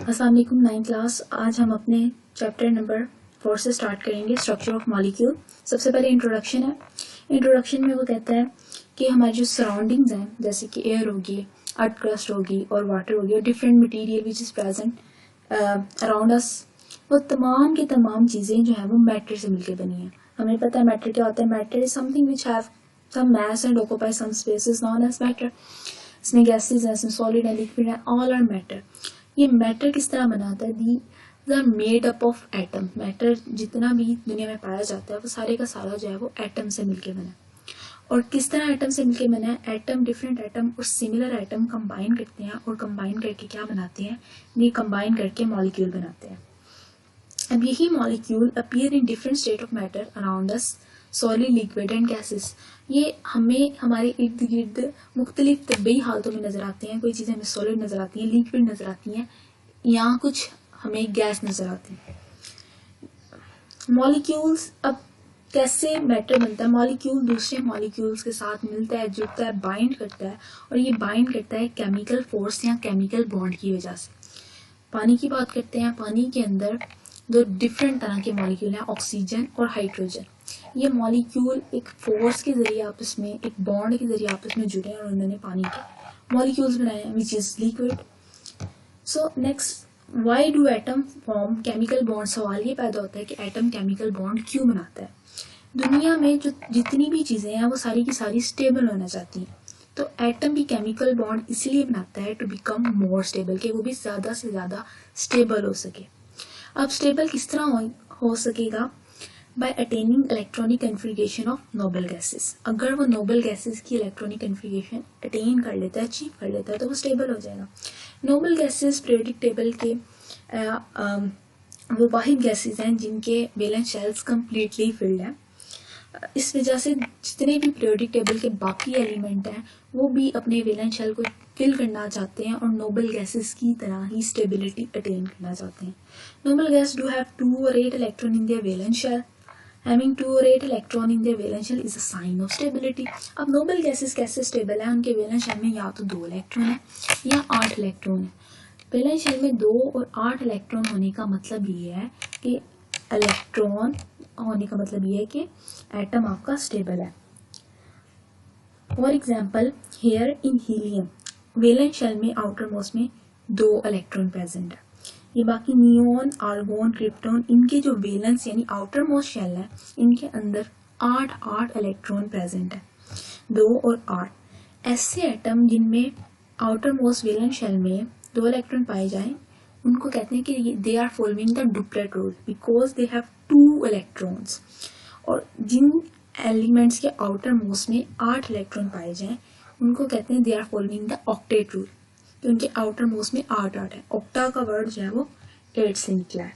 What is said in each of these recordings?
अस्सलाम वालेकुम। 9th class. आज हम अपने चैप्टर नंबर 4 से स्टार्ट करेंगे, स्ट्रक्चर ऑफ मॉलिक्यूल। सबसे पहले इंट्रोडक्शन है। इंट्रोडक्शन में वो कहता है कि हमारी जो सराउंडिंग्स हैं, जैसे कि एयर होगी, अर्थ क्रस्ट होगी और वाटर होगी और different material which is present around us, वो तमाम की तमाम चीज़ें जो हैं वो मैटर से मिलकर बनी हैं। हमें पता है मैटर क्या होता है। Matter is something which have some mass and occupy some space known as matter. इसमें गैसेज हैं, इसमें सॉलिड है, लिक्विड है, ऑल आर मैटर। ये मैटर किस तरह बनाता है? They are made up of atom. Matter जितना भी दुनिया में पाया जाता है वो सारे का सारा जो है वो एटम से मिलके बना है। और किस तरह एटम से मिलके बना है? एटम, डिफरेंट एटम और सिमिलर एटम कंबाइन करते हैं और कंबाइन करके क्या बनाते हैं? ये कंबाइन करके मॉलिक्यूल बनाते हैं। अब यही molecule appear in different state of matter around us, solid, liquid and gases. ये हमें हमारे इर्द गिर्द मुख्तलिफ तबी हालतों में नजर आते हैं। कोई चीज़ें हमें सॉलिड नजर आती हैं, लिक्विड नजर आती हैं, या कुछ हमें गैस नजर आती है। मॉलिक्यूल्स, अब कैसे मैटर बनता है? मॉलिक्यूल दूसरे मॉलिक्यूल्स के साथ मिलता है, जुड़ता है, बाइंड करता है, और ये बाइंड करता है केमिकल फोर्स या केमिकल बॉन्ड की वजह से। पानी की बात करते हैं। पानी के अंदर दो डिफरेंट तरह के मॉलिक्यूल हैं, ऑक्सीजन और हाइड्रोजन। ये मॉलिक्यूल एक फोर्स के जरिए आपस में, एक बॉन्ड के जरिए आपस में जुड़े और उन्होंने पानी के मॉलिक्यूल्स बनाए हैं, which is liquid. So next, why do atom form chemical bond? सवाल ये पैदा होता है कि एटम केमिकल बॉन्ड क्यों बनाता है? दुनिया में जो जितनी भी चीज़ें हैं वो सारी की सारी स्टेबल होना चाहती हैं, तो एटम भी केमिकल बॉन्ड इसलिए बनाता है टू बिकम मोर स्टेबल, कि वो भी ज़्यादा से ज़्यादा स्टेबल हो सके। अब स्टेबल किस तरह हो सकेगा? By attaining electronic configuration of noble gases. अगर वो नोबल गैसेस की इलेक्ट्रॉनिक कन्फिगरेशन अटेन कर लेता है, अचीव कर लेता है, तो वो स्टेबल हो जाएगा। नोबल गैसेस पीरियोडिक टेबल के वो वाहिद गैसेस हैं जिनके वैलेंस शेल्स कम्प्लीटली फिल्ड हैं। इस वजह से जितने भी पीरियोडिक टेबल के बाकी एलिमेंट हैं वो भी अपने वैलेंस शेल को फिल करना चाहते हैं और नोबल गैसेस की तरह ही स्टेबिलिटी अटेन करना चाहते हैं। Noble gas do have 2 or 8 electron in their valence shell. Having 2 or 8 electron in their valence shell is a sign of stability. अब नोबल गैसेस कैसे स्टेबल है? उनके वैलेंस शेल में या तो 2 इलेक्ट्रॉन है या 8 इलेक्ट्रॉन है। वैलेंस शेल में 2 और 8 इलेक्ट्रॉन होने का मतलब ये है कि इलेक्ट्रॉन होने का मतलब ये है कि एटम आपका स्टेबल है। For example, here in helium valence shell में आउटर मोस्ट में 2 इलेक्ट्रॉन प्रेजेंट है। ये बाकी नियोन, आर्गोन, क्रिप्टॉन, इनके जो वैलेंस यानी आउटर मोस्ट शेल है, इनके अंदर 8 इलेक्ट्रॉन प्रेजेंट है, 2 और 8। ऐसे एटम जिनमें आउटर मोस्ट वैलेंस शेल में 2 इलेक्ट्रॉन पाए जाएं, उनको कहते हैं कि they are following the duplet rule because they have 2 electrons. और जिन एलिमेंट्स के आउटर मोस्ट में 8 इलेक्ट्रॉन पाए जाएं, उनको कहते हैं they are following the octet rule, कि उनके आउटर मोस्ट में 8 है। ऑक्टा का वर्ड जो है वो 8 से निकला है।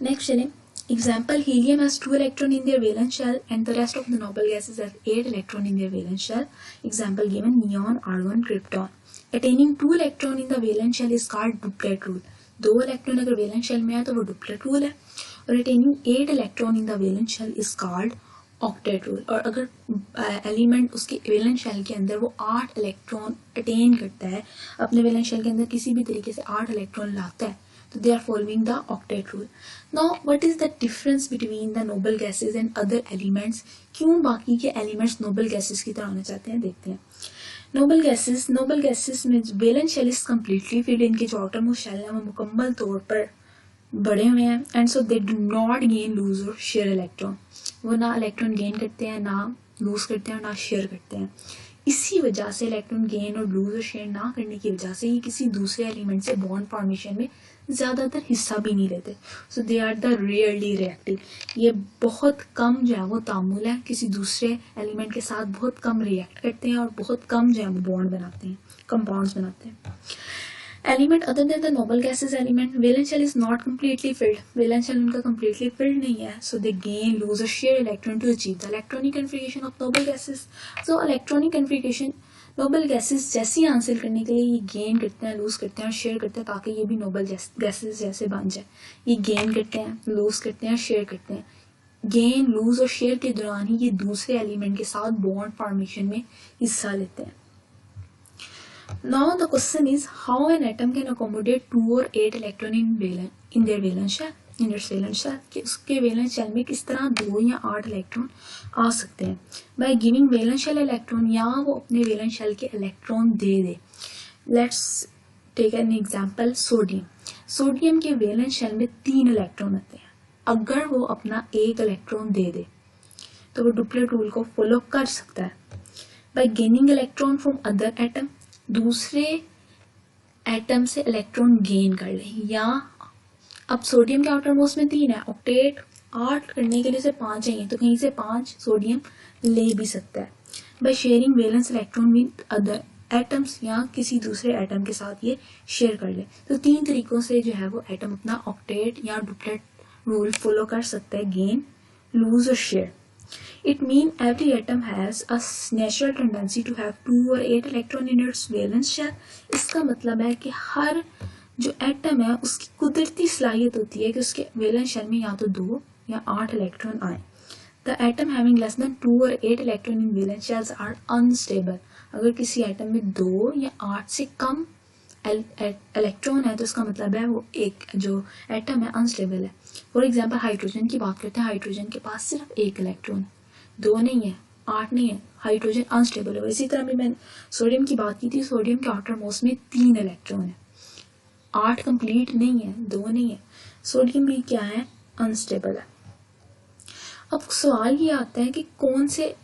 नेक्स्ट चलें। Example, helium has 2 electron in their valence shell and the rest of the noble gases have 8 electron in their valence shell. Example given, neon, argon, krypton. Attaining 2 electron in the valence shell is called duplet rule. 2 electron अगर valence shell में है तो वो duplet rule है। और attaining 8 electron in the valence shell is called octet rule. और अगर element उसके वैलेंस शेल के अंदर वो 8 इलेक्ट्रॉन अटेन करता है, अपने वैलेंस शेल के अंदर किसी भी तरीके से 8 इलेक्ट्रॉन लाता है, तो they are following the octet rule. Now what is the difference between the noble gases and other elements? क्यों बाकी के एलिमेंट्स नोबल गैसेस की तरह होना चाहते हैं, देखते हैं। नोबल गैसेस में valence shell is completely filled. इनके जो आउटर मोस्ट शेल है वो मुकम्मल तौर पर बड़े हुए हैं। And so they do not gain, lose और शेयर इलेक्ट्रॉन। वो ना इलेक्ट्रॉन गेन करते हैं, ना लूज करते हैं और ना शेयर करते हैं। इसी वजह से इलेक्ट्रॉन गेन और लूज और शेयर ना करने की वजह से ये किसी दूसरे एलिमेंट से बॉन्ड फॉर्मेशन में ज़्यादातर हिस्सा भी नहीं लेते। So they are the rarely reactive. ये बहुत कम जो है वो तामुल है, किसी दूसरे एलिमेंट के साथ बहुत कम रिएक्ट करते हैं और बहुत कम जो है वो बॉन्ड बनाते हैं, कंपाउंड्स बनाते हैं। Element other than the noble gases element, valence shell is not completely filled. Valence shell उनका कम्प्लीटली फिल्ड नहीं है, सो दे गेन, लूज और share electron to achieve the electronic configuration of noble gases. So electronic configuration noble gases जैसी हासिल करने के लिए ये गेन करते हैं, लूज करते हैं और शेयर करते हैं, ताकि ये भी नोबल गैसेस जैसे बन जाए। ये गेन करते हैं, लूज करते हैं, शेयर करते हैं। गेन, लूज और शेयर के दौरान ही ये दूसरे एलिमेंट के साथ बॉन्ड फॉर्मेशन में हिस्सा लेते हैं। Now the question is how an atom can accommodate 2 or 8 electron in their valence shell, in its valence shell, कि उसके valence shell में किस तरह 2 या 8 इलेक्ट्रॉन आ सकते हैं by giving valence shell electron, या वो अपने valence shell के electron they they. Let's take an example. Sodium के valence shell में 3 इलेक्ट्रॉन होते हैं. अगर वो अपना एक इलेक्ट्रॉन दे दे तो वो डुप्लेट रूल को फॉलो कर सकता है. by gaining electron from other atom, दूसरे एटम से इलेक्ट्रॉन गेन कर ले. या अब सोडियम के आउटर मोस्ट में 3 है, ऑक्टेट 8 करने के लिए से 5 चाहिए, तो कहीं से 5 सोडियम ले भी सकता है. By sharing valence electron with other atoms, या किसी दूसरे एटम के साथ ये शेयर कर ले. तो 3 तरीकों से जो है वो एटम अपना ऑक्टेट या डुप्लेट रूल फॉलो कर सकता है, गेन, लूज और share. It means every atom has a natural tendency to have 2 or 8 electron in its valence shell. इसका मतलब है कि हर जो एटम है उसकी कुदरती सलाहियत होती है कि उसके वैलेंस शेल में या तो 2 या 8 इलेक्ट्रॉन आए. The atom having less than 2 or 8 electron in valence shells are unstable. अगर किसी एटम में 2 या 8 से कम इलेक्ट्रॉन है तो इसका मतलब है वो एक जो एटम है अनस्टेबल है. फॉर एग्जाम्पल हाइड्रोजन की बात करते हैं, हाइड्रोजन के पास सिर्फ एक इलेक्ट्रॉन, 2 नहीं है, 8 नहीं है, हाइड्रोजन अनस्टेबल है. इसी तरह भी मैंने सोडियम की बात की थी, सोडियम के आउटर मोस्ट में 3 इलेक्ट्रॉन है, 8 कंप्लीट नहीं है, 2 नहीं है. सोडियम भी क्या है, अनस्टेबल है. अब सवाल ये आता है कि कौन से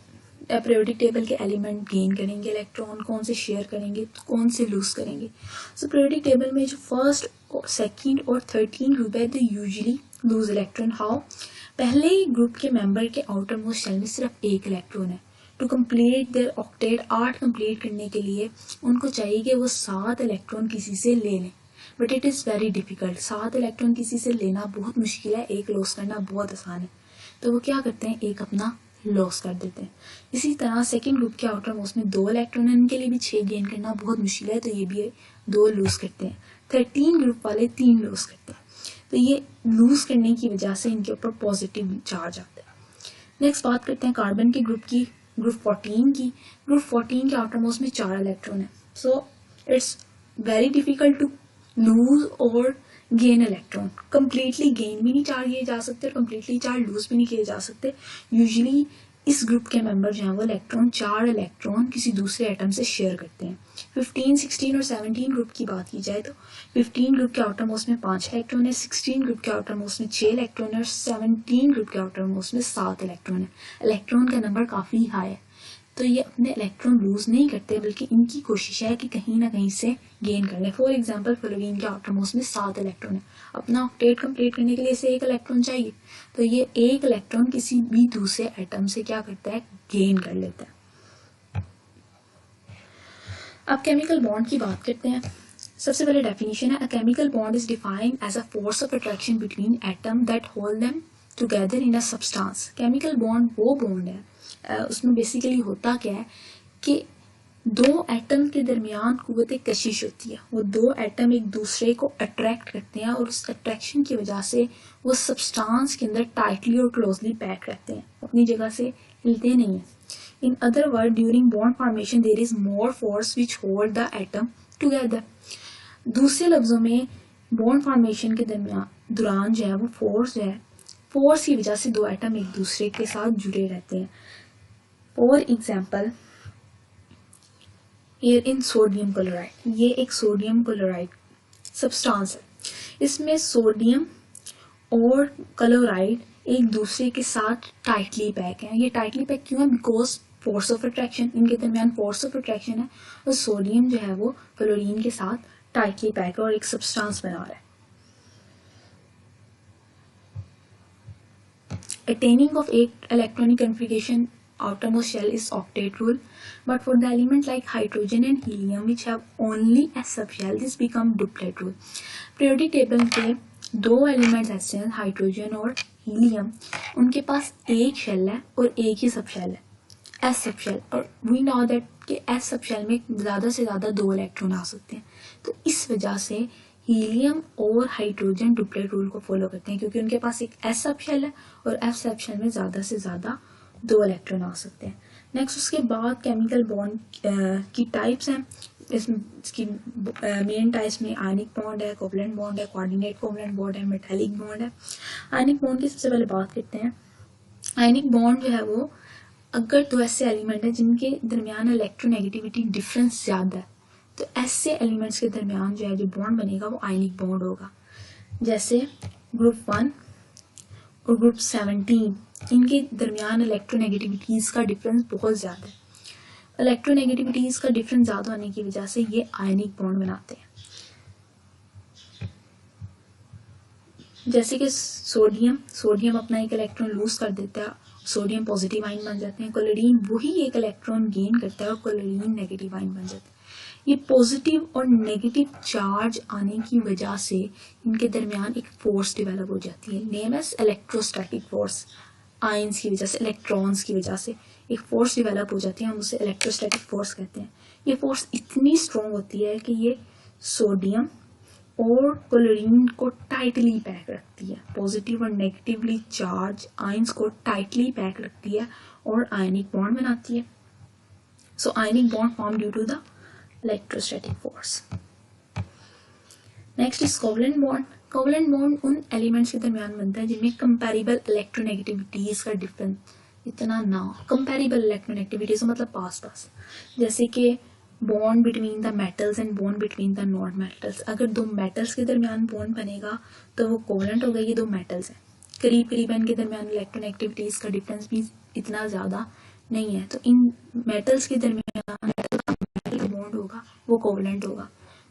पीरियोडिक टेबल के एलिमेंट गेन करेंगे इलेक्ट्रॉन, कौन से शेयर करेंगे, कौन से लूज करेंगे. सो पीरियोडिक टेबल में जो फर्स्ट, सेकंड और 13 ग्रुप है, they usually lose electron. How? पहले ही ग्रुप के मेंबर के आउटर मोस्ट शेल में सिर्फ एक इलेक्ट्रॉन है. To complete their octet, 8 complete करने के लिए उनको चाहिए कि वो 7 इलेक्ट्रॉन किसी से ले लें. But it is very difficult. 7 electron किसी से लेना बहुत मुश्किल है, एक लॉस करना बहुत आसान है. तो वो क्या करते हैं, एक अपना लॉस कर देते हैं. इसी तरह सेकेंड ग्रुप के आउटर मोस्ट में 2 इलेक्ट्रॉन है, इनके लिए भी 6 गेन करना बहुत मुश्किल है, तो ये भी 2 लूज करते हैं. 13 ग्रुप वाले 3 लूज करते हैं. तो ये लूज करने की वजह से इनके ऊपर पॉजिटिव चार्ज आता है. नेक्स्ट बात करते हैं कार्बन के ग्रुप की, ग्रुप 14 की. ग्रुप 14 के आउटर मोस्ट में 4 इलेक्ट्रॉन है. So it's very difficult to lose और गेन इलेक्ट्रॉन. कंप्लीटली गेन भी नहीं चार्ज किए जा सकते और कंप्लीटली चार्ज लूज भी नहीं किए जा सकते. यूजुअली इस ग्रुप के मेंबर जो हैं वो इलेक्ट्रॉन 4 इलेक्ट्रॉन किसी दूसरे एटम से शेयर करते हैं. 15, 16 और 17 ग्रुप की बात की जाए तो 15 ग्रुप के आउटर मोस्ट में 5 इलेक्ट्रॉन है, 16 ग्रुप के आउटर मोस्ट में 6 इलेक्ट्रॉन है और 17 ग्रुप के आउटर मोस्ट में 7 इलेक्ट्रॉन है. इलेक्ट्रॉन का नंबर काफ़ी हाई है, तो ये अपने इलेक्ट्रॉन लूज नहीं करते बल्कि इनकी कोशिश है कि कहीं ना कहीं से गेन कर लें. फॉर एग्जांपल फ्लोरीन के आउटर मोस्ट में 7 इलेक्ट्रॉन है, अपना ऑक्टेट कंप्लीट करने के लिए इसे 1 इलेक्ट्रॉन चाहिए, तो ये 1 इलेक्ट्रॉन किसी भी दूसरे एटम से क्या करता है, गेन कर लेता है. अब केमिकल बॉन्ड की बात करते हैं. सबसे पहले डेफिनेशन है, a chemical bond is defined as a force of attraction between atom that hold them together in a substance. Chemical bond वो बॉन्ड है, उसमें बेसिकली होता क्या है कि 2 एटम के दरमियान कुव्वत कशिश होती है. वो 2 एटम एक दूसरे को अट्रैक्ट करते हैं और उस अट्रैक्शन की वजह से वो सब्सटेंस के अंदर टाइटली और क्लोजली पैक रहते हैं, अपनी जगह से हिलते नहीं हैं. In other word, during bond formation there is more force which hold the atom together. दूसरे लफ्जों में बॉन्ड फॉर्मेशन के दौरान जो है वो फोर्स जो है, फोर्स की वजह से 2 एटम एक दूसरे के साथ जुड़े रहते हैं. For example here in sodium chloride, ये एक सोडियम क्लोराइड सब्सटेंस है. इसमें सोडियम और क्लोराइड एक दूसरे के साथ टाइटली पैक है. ये टाइटली पैक क्यों है, बिकॉज फोर्स ऑफ अट्रैक्शन, इनके दरमियान फोर्स ऑफ अट्रैक्शन है और सोडियम जो है वो क्लोरीन के साथ टाइटली पैक है और एक सब्सटेंस बना रहा है. Attaining of 8 electronic configuration outermost shell is octet rule, but for the element like hydrogen and helium which have only s subshell, this become duplet rule. Periodic table के 2 elements ऐसे हैं, hydrogen और helium, उनके पास एक shell है और एक ही सब शेल है, एस सब शेल. और वी नो दैट कि एस सब शेल में ज़्यादा से ज़्यादा 2 इलेक्ट्रॉन आ सकते हैं. तो इस वजह से हीलियम और हाइड्रोजन डुप्लेट रूल को फॉलो करते हैं, क्योंकि उनके पास एक एस सब शेल है और एफ सब शेल में ज़्यादा से ज़्यादा 2 इलेक्ट्रॉन आ सकते हैं. नेक्स्ट उसके बाद केमिकल बॉन्ड की टाइप्स हैं. इसकी मेन टाइप्स में आयनिक बॉन्ड है, कोवलेंट बॉन्ड है, कोऑर्डिनेट कोवलेंट बॉन्ड है, मेटालिक बॉन्ड है। आयनिक बॉन्ड की सबसे पहले बात करते हैं। आयनिक बॉन्ड जो है वो अगर दो ऐसे एलिमेंट हैं जिनके दरमियान इलेक्ट्रोनेगेटिविटी डिफरेंस ज़्यादा है तो ऐसे एलिमेंट्स के दरमियान जो है जो बॉन्ड बनेगा वो आयनिक बॉन्ड होगा। जैसे ग्रुप 1 और ग्रुप 17, इनके दरमियान इलेक्ट्रोनेगेटिविटीज का डिफरेंस बहुत ज़्यादा है। इलेक्ट्रोनेगेटिविटीज का डिफरेंस ज़्यादा होने की वजह से ये आयनिक बॉन्ड बनाते हैं। जैसे कि सोडियम अपना एक इलेक्ट्रॉन लूज कर देता है, सोडियम पॉजिटिव आयन बन जाते हैं। क्लोरीन वही एक इलेक्ट्रॉन गेन करता है और क्लोरीन नेगेटिव आयन बन जाता है। ये पॉजिटिव और नेगेटिव चार्ज आने की वजह से इनके दरमियान एक फोर्स डेवलप हो जाती है, name as electrostatic force. Ions की वजह से, इलेक्ट्रॉन्स की वजह से एक फोर्स डेवलप हो जाती है, हम उसे इलेक्ट्रोस्टैटिक फोर्स कहते हैं। ये फोर्स इतनी स्ट्रॉन्ग होती है कि ये सोडियम और क्लोरीन को टाइटली पैक रखती है, पॉजिटिव और नेगेटिवली चार्ज आयंस को टाइटली पैक रखती है और आयनिक बॉन्ड बनाती है। So ionic bond form due to the electrostatic force. Next is covalent bond. Covalent bond उन एलिमेंट्स के दरमियान बनता है जिनमें कंपैरेबल इलेक्ट्रोनेगेटिविटीज का डिफरेंस इतना ना हो। कंपैरेबल इलेक्ट्रोनेगेटिविटीज मतलब पास, जैसे कि bond between the metals and bond between the non metals. अगर दो मेटल्स के दरमियान बॉन्ड बनेगा तो वो कोवलेंट होगा। ये दो मेटल्स हैं, करीब करीब इनके दरमियान इलेक्ट्रोनेगेटिविटीज का डिफरेंस भी इतना ज़्यादा नहीं है, तो इन मेटल्स के दरमियान मेटल बॉन्ड होगा वो कोवलेंट होगा।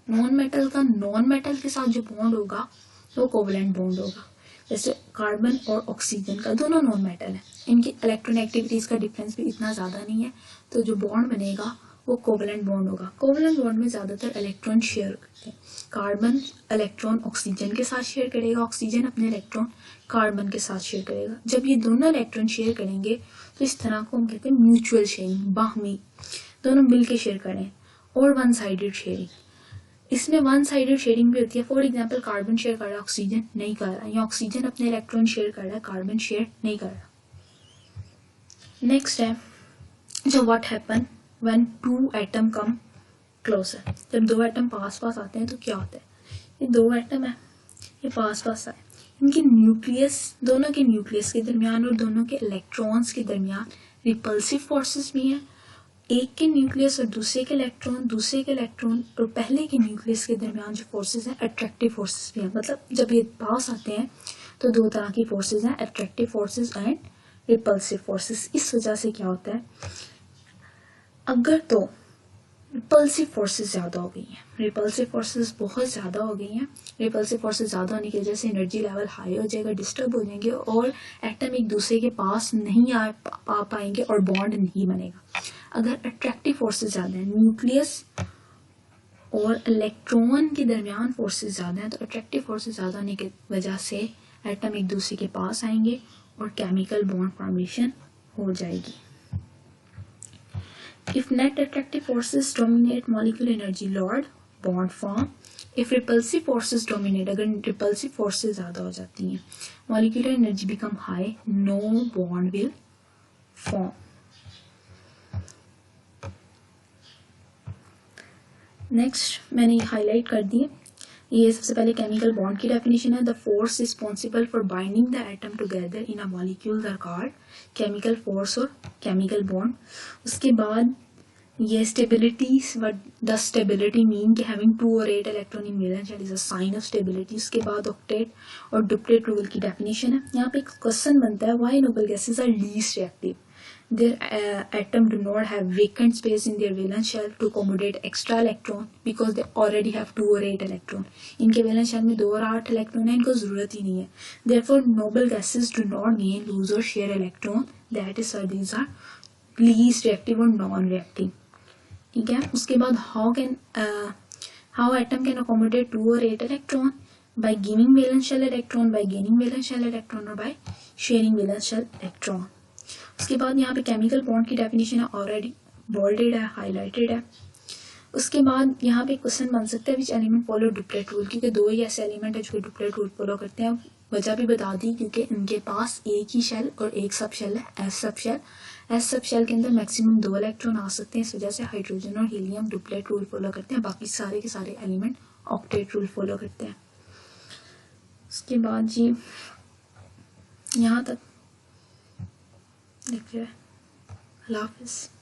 नॉन मेटल का नॉन मेटल के साथ जो बॉन्ड होगा वो कोवलेंट बॉन्ड होगा। जैसे कार्बन और ऑक्सीजन का, दोनों नॉन मेटल है, इनकी इलेक्ट्रोनेगेटिविटीज का डिफरेंस भी इतना ज़्यादा नहीं है, तो जो बॉन्ड बनेगा वो कोवलेंट बॉन्ड होगा। कोवलेंट बॉन्ड में ज़्यादातर इलेक्ट्रॉन शेयर करते हैं। कार्बन इलेक्ट्रॉन ऑक्सीजन के साथ शेयर करेगा, ऑक्सीजन अपने इलेक्ट्रॉन कार्बन के साथ शेयर करेगा। जब ये दोनों इलेक्ट्रॉन शेयर करेंगे तो इस तरह को हम कहते हैं म्यूचुअल शेयरिंग, बाहमी, दोनों मिल के शेयर करें। और वन साइडेड शेयरिंग, इसमें वन साइडेड शेयरिंग भी होती है। फॉर एग्जाम्पल कार्बन शेयर कर रहा है, ऑक्सीजन नहीं कर रहा, या ऑक्सीजन अपने इलेक्ट्रॉन शेयर कर रहा है, कार्बन शेयर नहीं कर रहा। नेक्स्ट है जो what happen when two atom come closer. जब दो एटम पास आते हैं तो क्या होता है, ये दो एटम है, ये पास आए, इनके न्यूक्लियस, दोनों के न्यूक्लियस के दरमियान और दोनों के इलेक्ट्रॉन्स के दरमियान रिपल्सिव फोर्सेस भी हैं। एक के न्यूक्लियस और दूसरे के इलेक्ट्रॉन और पहले के न्यूक्लियस के दरमियान जो फोर्सेस हैं अट्रैक्टिव फोर्सेस भी हैं। मतलब जब ये पास आते हैं तो दो तरह की फोर्सेस हैं, attractive forces and repulsive forces. इस वजह से क्या होता है, अगर तो रिपल्सिव फोर्सेस ज़्यादा हो गई हैं, रिपल्सिव फोर्सेस बहुत ज़्यादा हो गई हैं, रिपल्सिव फोर्सेस ज़्यादा होने की वजह से एनर्जी लेवल हाई हो जाएगा, डिस्टर्ब हो जाएंगे और एटम एक दूसरे के पास नहीं आ पाएंगे और बॉन्ड नहीं बनेगा। अगर अट्रैक्टिव फोर्सेस ज़्यादा हैं, न्यूक्लियस और इलेक्ट्रॉन के दरमियान फोर्सेस ज़्यादा हैं, तो अट्रैक्टिव फोर्सेस ज़्यादा होने की वजह से एटम एक दूसरे के पास आएंगे और केमिकल बॉन्ड फॉर्मेशन हो जाएगी। If net attractive forces dominate molecular energy lowered, bond form. If repulsive forces dominate, अगर repulsive forces ज़्यादा हो जाती हैं, molecular energy become high, no bond will form. Next मैंने हाईलाइट कर दी, ये सबसे पहले केमिकल बॉन्ड की डेफिनेशन है। The force responsible for binding the atom together in a molecules are called chemical force और केमिकल बॉन्ड। उसके बाद ये स्टेबिलिटी, द स्टेबिलिटी मीन कि having 2 or 8 electron in valence shell is a sign of stability. उसके बाद octet और duplet rule की definition है। यहाँ पे एक क्वेश्चन बनता है, why noble gases are least reactive? Their atom do not have vacant space in their valence shell to accommodate extra electron because they already have 2 or 8 electron. इनके valence shell में 2 और 8 electron है, इनको ज़रूरत ही नहीं है। Therefore, noble gases do not gain, lose or share electron. That is why these are least reactive और non-reactive. ठीक है। उसके बाद how atom can accommodate 2 or 8 electron by giving valence shell electron, by gaining valence shell electron और by sharing valence shell electron. उसके बाद यहाँ पे केमिकल बॉन्ड की डेफिनेशन है, ऑलरेडी बोल्डेड है, हाईलाइटेड है। उसके बाद यहाँ पे क्वेश्चन बन सकता है which element follow duplet rule, क्योंकि दो ही ऐसे एलिमेंट है जो डुप्लेट रूल फॉलो करते हैं। वजह भी बता दी, क्योंकि इनके पास एक ही शेल और एक सब शेल है, एस सब शेल। एस सब शेल के अंदर मैक्सिमम 2 इलेक्ट्रॉन आ सकते हैं, इस वजह से हाइड्रोजन और हीलियम डुप्लेट रूल फॉलो करते हैं, बाकी सारे के सारे एलिमेंट ऑक्टेट रूल फॉलो करते हैं। उसके बाद जी यहाँ तक देखिए, अल्लाह हाफिज़।